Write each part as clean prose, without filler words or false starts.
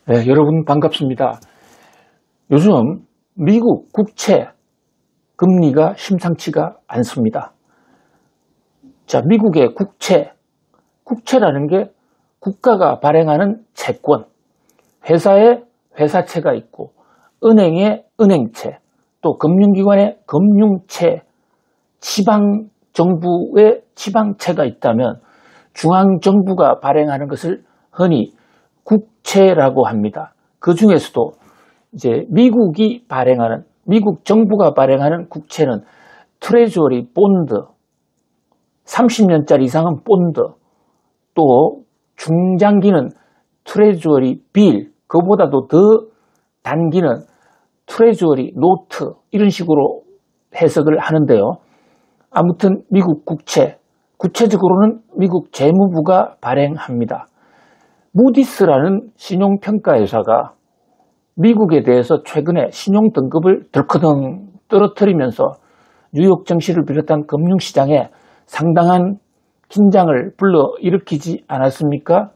네, 여러분 반갑습니다. 요즘 미국 국채 금리가 심상치가 않습니다. 자, 미국의 국채라는 게 국가가 발행하는 채권, 회사에 회사채가 있고, 은행에 은행채, 또 금융기관에 금융채, 지방정부의 지방채가 있다면 중앙정부가 발행하는 것을 흔히 국채라고 합니다. 그 중에서도 이제 미국 정부가 발행하는 국채는 트레저리 본드, 30년짜리 이상은 본드, 또 중장기는 트레저리 빌, 그보다도 더 단기는 트레저리 노트, 이런 식으로 해석을 하는데요. 아무튼 미국 국채, 구체적으로는 미국 재무부가 발행합니다. 무디스라는 신용평가회사가 미국에 대해서 최근에 신용등급을 덜커덩 떨어뜨리면서 뉴욕 증시를 비롯한 금융시장에 상당한 긴장을 불러일으키지 않았습니까?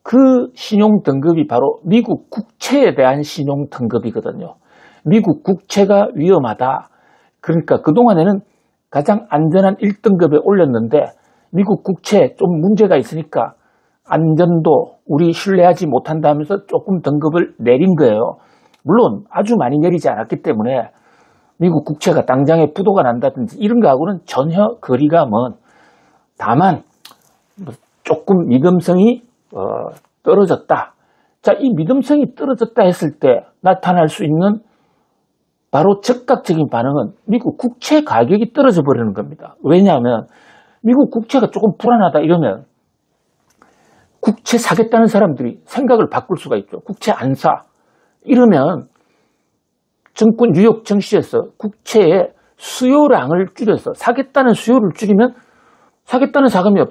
그 신용등급이 바로 미국 국채에 대한 신용등급이거든요. 미국 국채가 위험하다. 그러니까 그동안에는 가장 안전한 1등급에 올렸는데 미국 국채에 좀 문제가 있으니까 안전도 우리 신뢰하지 못한다 하면서 조금 등급을 내린 거예요. 물론 아주 많이 내리지 않았기 때문에 미국 국채가 당장에 부도가 난다든지 이런 거하고는 전혀 거리가 먼, 다만 조금 믿음성이 떨어졌다. 자, 이 믿음성이 떨어졌다 했을 때 나타날 수 있는 바로 즉각적인 반응은 미국 국채 가격이 떨어져 버리는 겁니다. 왜냐하면 미국 국채가 조금 불안하다 이러면 국채 사겠다는 사람들이 생각을 바꿀 수가 있죠. 국채 안 사. 이러면 뉴욕 증시에서 국채의 수요량을 줄여서 사겠다는 수요를 줄이면 사겠다는 자금이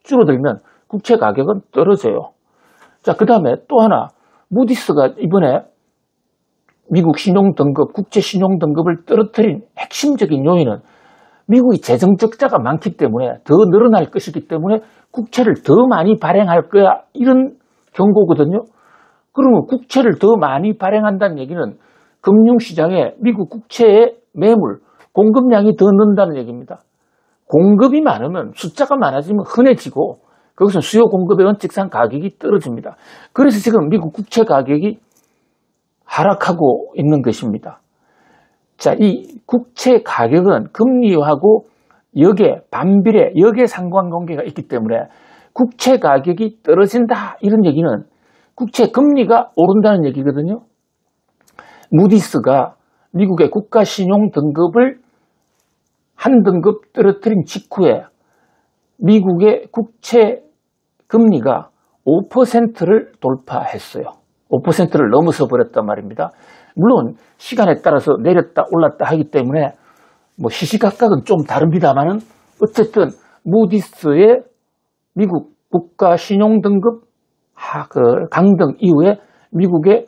줄어들면 국채 가격은 떨어져요. 자, 그 다음에 또 하나, 무디스가 이번에 미국 신용등급, 국채 신용등급을 떨어뜨린 핵심적인 요인은 미국이 재정 적자가 많기 때문에 더 늘어날 것이기 때문에 국채를 더 많이 발행할 거야, 이런 경고거든요. 그러면 국채를 더 많이 발행한다는 얘기는 금융시장에 미국 국채의 매물, 공급량이 더 는다는 얘기입니다. 공급이 많으면 숫자가 많아지면 흔해지고 거기서 수요 공급의 원칙상 가격이 떨어집니다. 그래서 지금 미국 국채 가격이 하락하고 있는 것입니다. 자, 이 국채 가격은 금리하고 반비례, 역의 상관관계가 있기 때문에 국채 가격이 떨어진다, 이런 얘기는 국채 금리가 오른다는 얘기거든요. 무디스가 미국의 국가 신용 등급을 한 등급 떨어뜨린 직후에 미국의 국채 금리가 5%를 돌파했어요. 5%를 넘어서 버렸단 말입니다. 물론 시간에 따라서 내렸다 올랐다 하기 때문에 시시각각은 좀 다릅니다만은 어쨌든 무디스의 미국 국가 신용등급 강등 이후에 미국의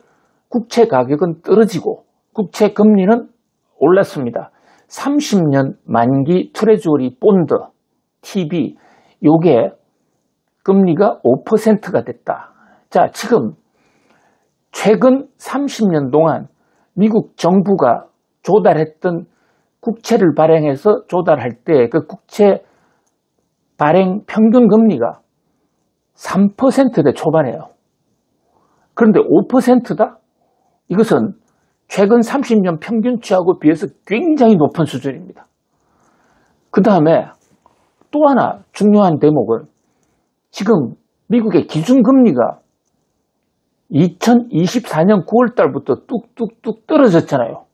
국채 가격은 떨어지고 국채 금리는 올랐습니다. 30년 만기 트레저리 본드 TB, 요게 금리가 5%가 됐다. 자, 지금 최근 30년 동안 미국 정부가 조달했던 국채를 발행해서 조달할 때 그 국채 발행 평균 금리가 3%대 초반이에요. 그런데 5%다? 이것은 최근 30년 평균치하고 비해서 굉장히 높은 수준입니다. 그 다음에 또 하나 중요한 대목은 지금 미국의 기준금리가 2024년 9월 달부터 뚝뚝뚝 떨어졌잖아요.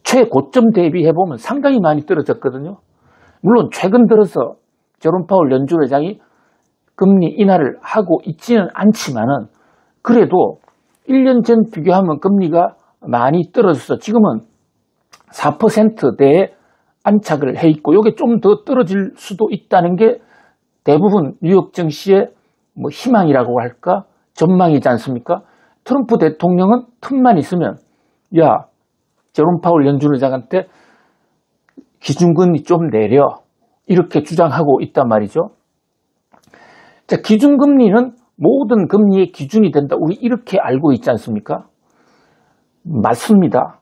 최고점 대비해보면 상당히 많이 떨어졌거든요. 물론 최근 들어서 제롬 파월 연준의장이 금리 인하를 하고 있지는 않지만은 그래도 1년 전 비교하면 금리가 많이 떨어져서 지금은 4%대에 안착을 해 있고 이게 좀 더 떨어질 수도 있다는 게 대부분 뉴욕 증시의 희망이라고 할까? 전망이지 않습니까? 트럼프 대통령은 틈만 있으면 제롬 파월 연준의장한테 기준금리 좀 내려, 이렇게 주장하고 있단 말이죠. 자, 기준금리는 모든 금리의 기준이 된다. 우리 이렇게 알고 있지 않습니까? 맞습니다.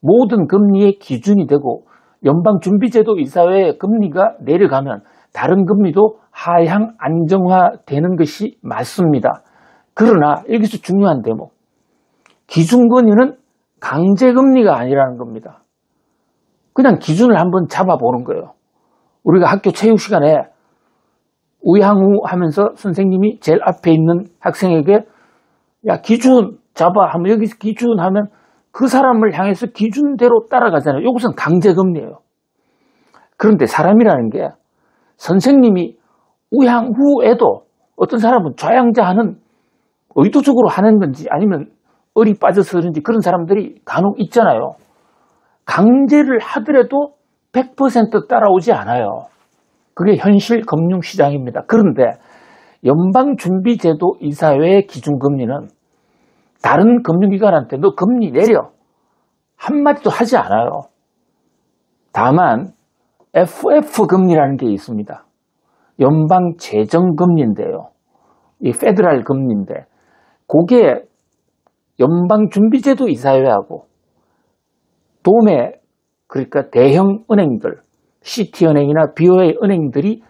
모든 금리의 기준이 되고 연방준비제도 이사회의 금리가 내려가면 다른 금리도 하향 안정화되는 것이 맞습니다. 그러나 여기서 중요한 대목, 기준금리는 강제금리가 아니라는 겁니다. 그냥 기준을 한번 잡아보는 거예요. 우리가 학교 체육 시간에 우양우 하면서 선생님이 제일 앞에 있는 학생에게 야 기준 잡아 하면 여기서 기준 하면 그 사람을 향해서 기준대로 따라가잖아요. 이것은 강제금리예요. 그런데 사람이라는 게 선생님이 우양우에도 어떤 사람은 좌양자하는 의도적으로 하는 건지 아니면 얼이 빠져서 그런지 그런 사람들이 간혹 있잖아요. 강제를 하더라도 100% 따라오지 않아요. 그게 현실 금융시장입니다. 그런데 연방준비제도 이사회의 기준금리는 다른 금융기관한테 너 금리 내려 한마디도 하지 않아요. 다만 FF금리라는 게 있습니다. 연방재정금리인데요. 이 페더럴 금리인데 그게 연방준비제도 이사회하고 도매 그러니까 대형 은행들 시티은행이나 BOA 은행들이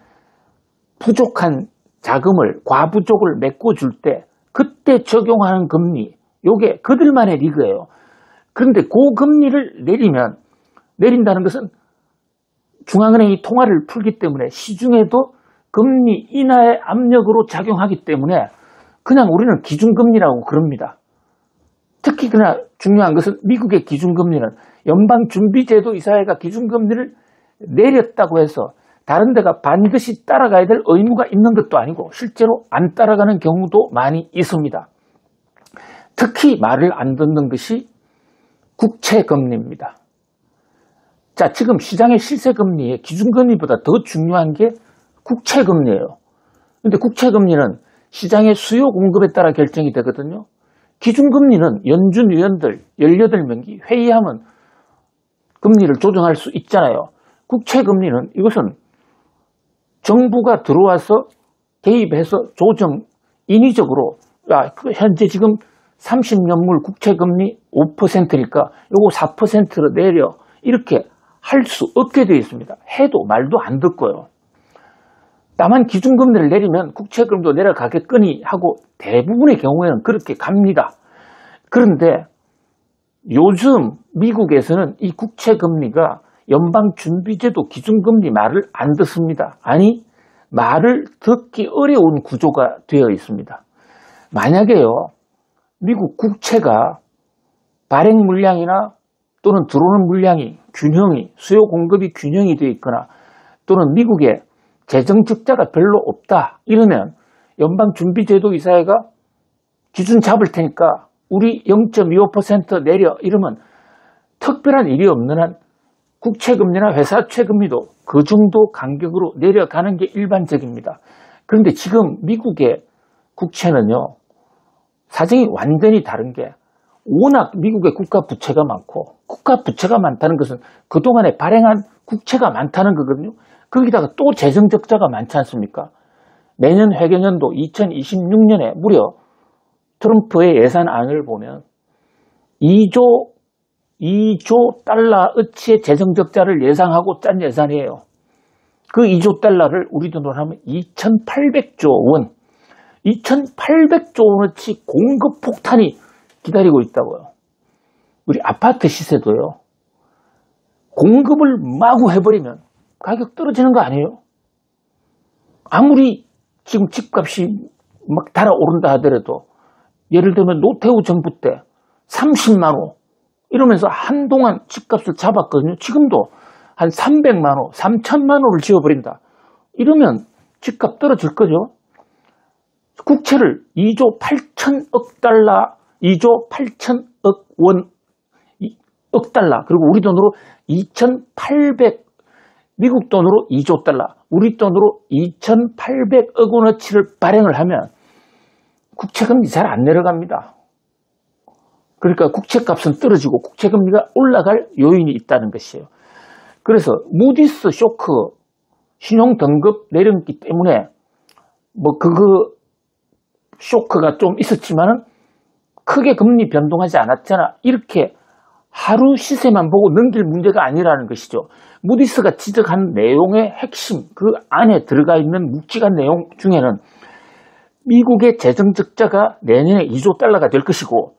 부족한 자금을 과부족을 메꿔줄 때 그때 적용하는 금리 요게 그들만의 리그예요. 그런데 그 금리를 내린다는 것은 중앙은행이 통화를 풀기 때문에 시중에도 금리 인하의 압력으로 작용하기 때문에 그냥 우리는 기준금리라고 그럽니다. 특히 그러나 중요한 것은 미국의 기준금리는 연방준비제도 이사회가 기준금리를 내렸다고 해서 다른 데가 반드시 따라가야 될 의무가 있는 것도 아니고 실제로 안 따라가는 경우도 많이 있습니다. 특히 말을 안 듣는 것이 국채금리입니다. 자, 지금 시장의 실세금리의 기준금리보다 더 중요한 게 국채금리예요. 그런데 국채금리는 시장의 수요 공급에 따라 결정이 되거든요. 기준금리는 연준 위원들 18명이 회의하면 금리를 조정할 수 있잖아요. 국채금리는 이것은 정부가 들어와서 개입해서 조정 인위적으로 현재 지금 30년물 국채금리 5%니까 요거 4%로 내려 이렇게 할 수 없게 되어 있습니다. 해도 말도 안 듣고요. 다만 기준금리를 내리면 국채금리도 내려가겠거니 하고 대부분의 경우에는 그렇게 갑니다. 그런데 요즘 미국에서는 이 국채금리가 연방준비제도 기준금리 말을 안 듣습니다. 아니 말을 듣기 어려운 구조가 되어 있습니다. 만약에요 미국 국채가 발행 물량이나 또는 들어오는 물량이 균형이 수요 공급이 균형이 되어 있거나 또는 미국에 재정 적자가 별로 없다 이러면 연방준비제도 이사회가 기준 잡을 테니까 우리 0.25% 내려 이러면 특별한 일이 없는 한 국채금리나 회사채금리도 그 정도 간격으로 내려가는 게 일반적입니다. 그런데 지금 미국의 국채는요 사정이 완전히 다른 게 워낙 미국의 국가 부채가 많고 국가 부채가 많다는 것은 그동안에 발행한 국채가 많다는 거거든요. 거기다가 또 재정 적자가 많지 않습니까? 내년 회계년도 2026년에 무려 트럼프의 예산안을 보면 2조 달러어치의 재정 적자를 예상하고 짠 예산이에요. 그 2조 달러를 우리 돈으로 하면 2,800조 원, 2,800조 원어치 공급 폭탄이 기다리고 있다고요. 우리 아파트 시세도요. 공급을 마구 해버리면 가격 떨어지는 거 아니에요? 아무리 지금 집값이 막 달아오른다 하더라도 예를 들면 노태우 정부 때 30만 원 이러면서 한동안 집값을 잡았거든요. 지금도 한 300만 원, 3천만 원을 지어버린다. 이러면 집값 떨어질 거죠. 국채를 2조 8천억 달러, 2조 8천억 원, 억 달러, 그리고 우리 돈으로 2,800, 미국 돈으로 2조 달러, 우리 돈으로 2,800억 원어치를 발행을 하면 국채금리 잘 안 내려갑니다. 그러니까 국채값은 떨어지고 국채금리가 올라갈 요인이 있다는 것이에요. 그래서 무디스 쇼크 신용등급 내렸기 때문에 뭐 그거 쇼크가 좀 있었지만은 크게 금리 변동하지 않았잖아. 이렇게 하루 시세만 보고 넘길 문제가 아니라는 것이죠. 무디스가 지적한 내용의 핵심, 그 안에 들어가 있는 묵직한 내용 중에는 미국의 재정 적자가 내년에 2조 달러가 될 것이고,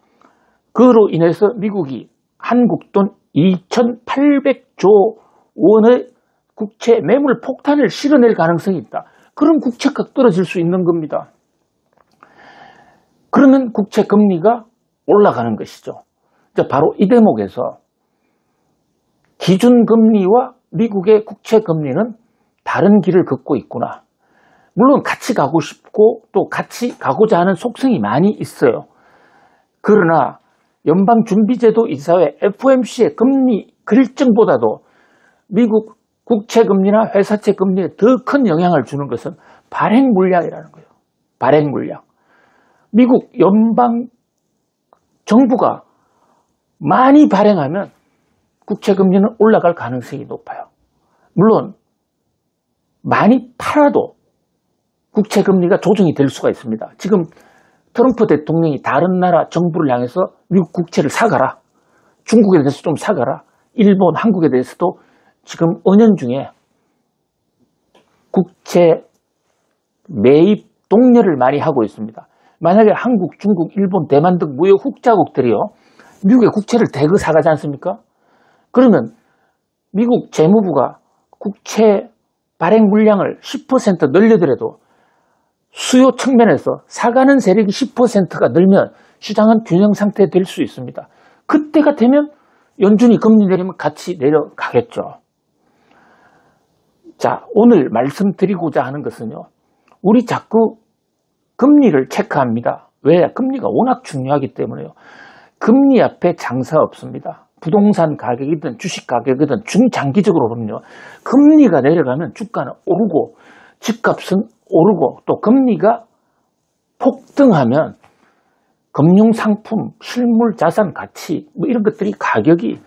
그로 인해서 미국이 한국 돈 2,800조 원의 국채 매물 폭탄을 실어낼 가능성이 있다. 그런 국채가 떨어질 수 있는 겁니다. 그러면 국채 금리가 올라가는 것이죠. 바로 이 대목에서 기준금리와 미국의 국채금리는 다른 길을 걷고 있구나. 물론 같이 가고 싶고 또 같이 가고자 하는 속성이 많이 있어요. 그러나 연방준비제도 이사회 FOMC의 금리 결정보다도 미국 국채금리나 회사채 금리에 더 큰 영향을 주는 것은 발행 물량이라는 거예요. 발행 물량. 미국 연방 정부가 많이 발행하면 국채금리는 올라갈 가능성이 높아요. 물론 많이 팔아도 국채금리가 조정이 될 수가 있습니다. 지금 트럼프 대통령이 다른 나라 정부를 향해서 미국 국채를 사가라. 중국에 대해서 좀 사가라. 일본, 한국에 대해서도 지금 은연중에 국채 매입 독려를 많이 하고 있습니다. 만약에 한국, 중국, 일본, 대만 등 무역 흑자국들이요, 미국의 국채를 대거 사가지 않습니까? 그러면 미국 재무부가 국채 발행 물량을 10% 늘리더라도 수요 측면에서 사가는 세력이 10%가 늘면 시장은 균형 상태에 될 수 있습니다. 그때가 되면 연준이 금리 내리면 같이 내려가겠죠. 자, 오늘 말씀드리고자 하는 것은요, 우리 자꾸 금리를 체크합니다. 왜? 금리가 워낙 중요하기 때문에요. 금리 앞에 장사 없습니다. 부동산 가격이든 주식 가격이든 중장기적으로 보면요, 금리가 내려가면 주가는 오르고 집값은 오르고, 또 금리가 폭등하면 금융상품, 실물 자산 가치 뭐 이런 것들이 가격이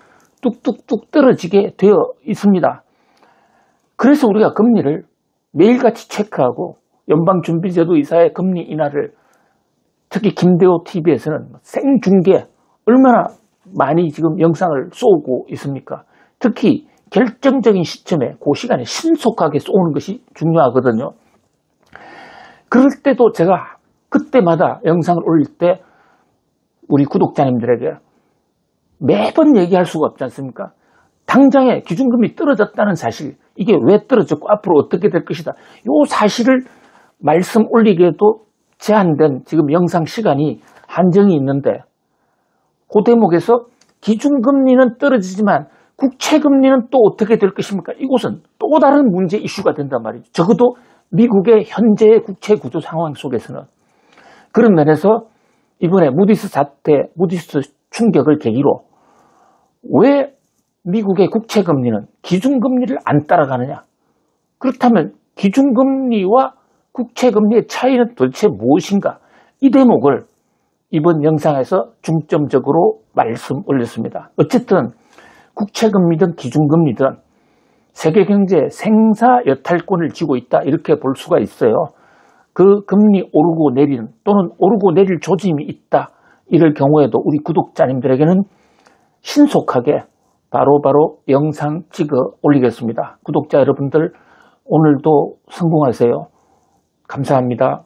뚝뚝뚝 떨어지게 되어 있습니다. 그래서 우리가 금리를 매일같이 체크하고 연방준비제도 이사의 금리 인하를 특히 김대호 TV에서는 생중계 얼마나 많이 지금 영상을 쏘고 있습니까? 특히 결정적인 시점에 그 시간에 신속하게 쏘는 것이 중요하거든요. 그럴 때도 제가 그때마다 영상을 올릴 때 우리 구독자님들에게 매번 얘기할 수가 없지 않습니까? 당장에 기준금리 떨어졌다는 사실, 이게 왜 떨어졌고 앞으로 어떻게 될 것이다, 이 사실을 말씀 올리기에도 제한된 지금 영상 시간이 한정이 있는데, 그 대목에서 기준금리는 떨어지지만 국채금리는 또 어떻게 될 것입니까? 이곳은 또 다른 문제 이슈가 된단 말이죠. 적어도 미국의 현재의 국채 구조 상황 속에서는. 그런 면에서 이번에 무디스 사태, 무디스 충격을 계기로 왜 미국의 국채금리는 기준금리를 안 따라가느냐? 그렇다면 기준금리와 국채금리의 차이는 도대체 무엇인가? 이 대목을 이번 영상에서 중점적으로 말씀 올렸습니다. 어쨌든 국채금리든 기준금리든 세계경제의 생사여탈권을 쥐고 있다, 이렇게 볼 수가 있어요. 그 금리 오르고 내리는 또는 오르고 내릴 조짐이 있다, 이럴 경우에도 우리 구독자님들에게는 신속하게 바로바로 영상 찍어 올리겠습니다. 구독자 여러분들, 오늘도 성공하세요. 감사합니다.